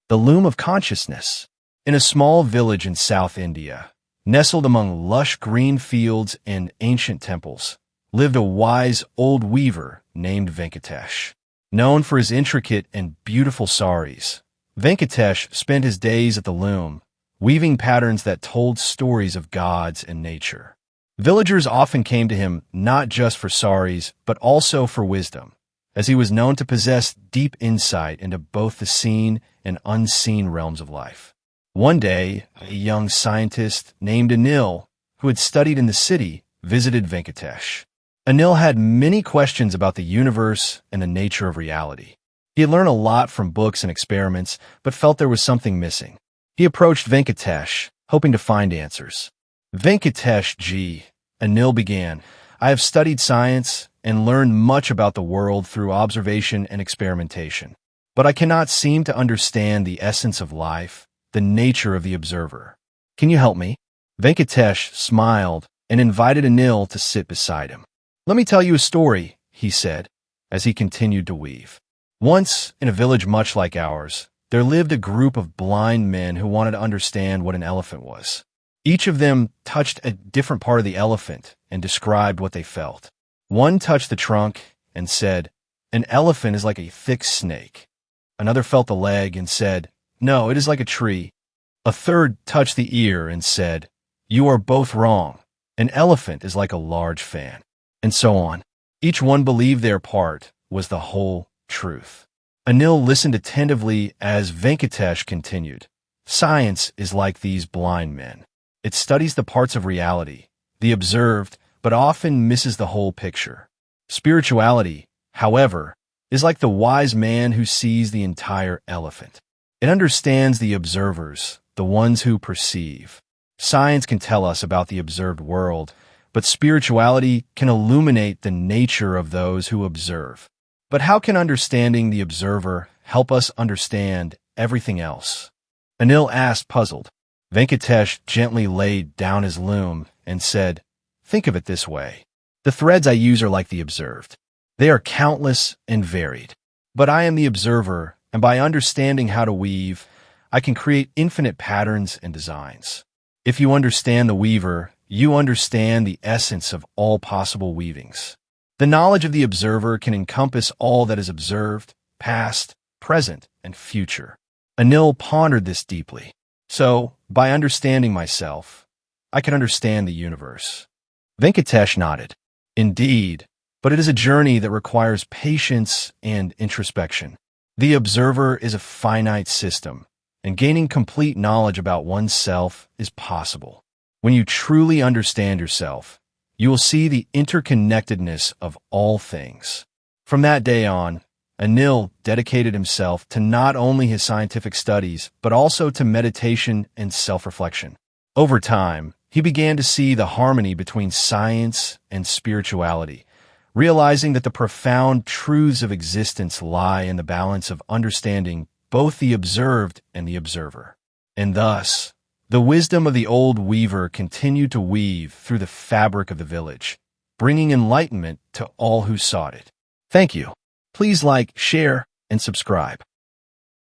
The Loom of Consciousness. In a small village in South India, nestled among lush green fields and ancient temples, lived a wise old weaver named Venkatesh. Known for his intricate and beautiful saris, Venkatesh spent his days at the loom, weaving patterns that told stories of gods and nature. Villagers often came to him not just for saris, but also for wisdom, as he was known to possess deep insight into both the seen and unseen realms of life. One day, a young scientist named Anil, who had studied in the city, visited Venkatesh. Anil had many questions about the universe and the nature of reality. He had learned a lot from books and experiments, but felt there was something missing. He approached Venkatesh, hoping to find answers. Venkatesh ji, Anil began, I have studied science and learned much about the world through observation and experimentation, but I cannot seem to understand the essence of life, the nature of the observer. Can you help me? Venkatesh smiled and invited Anil to sit beside him. Let me tell you a story, he said, as he continued to weave. Once, in a village much like ours, there lived a group of blind men who wanted to understand what an elephant was. Each of them touched a different part of the elephant and described what they felt. One touched the trunk and said, "An elephant is like a thick snake." Another felt the leg and said, "No, it is like a tree." A third touched the ear and said, "You are both wrong. An elephant is like a large fan." And so on. Each one believed their part was the whole truth. Anil listened attentively as Venkatesh continued. Science is like these blind men. It studies the parts of reality, the observed, but often misses the whole picture. Spirituality, however, is like the wise man who sees the entire elephant. It understands the observers, the ones who perceive. Science can tell us about the observed world, but spirituality can illuminate the nature of those who observe. But how can understanding the observer help us understand everything else? Anil asked, puzzled. Venkatesh gently laid down his loom and said, "Think of it this way. The threads I use are like the observed. They are countless and varied. But I am the observer, and by understanding how to weave, I can create infinite patterns and designs. If you understand the weaver, you understand the essence of all possible weavings. The knowledge of the observer can encompass all that is observed, past, present, and future." Anil pondered this deeply. So, by understanding myself, I can understand the universe. Venkatesh nodded. Indeed, but it is a journey that requires patience and introspection. The observer is a finite system, and gaining complete knowledge about oneself is possible. When you truly understand yourself, you will see the interconnectedness of all things. From that day on, Anil dedicated himself to not only his scientific studies, but also to meditation and self-reflection. Over time, he began to see the harmony between science and spirituality, realizing that the profound truths of existence lie in the balance of understanding both the observed and the observer. And thus, the wisdom of the old weaver continued to weave through the fabric of the village, bringing enlightenment to all who sought it. Thank you. Please like, share, and subscribe.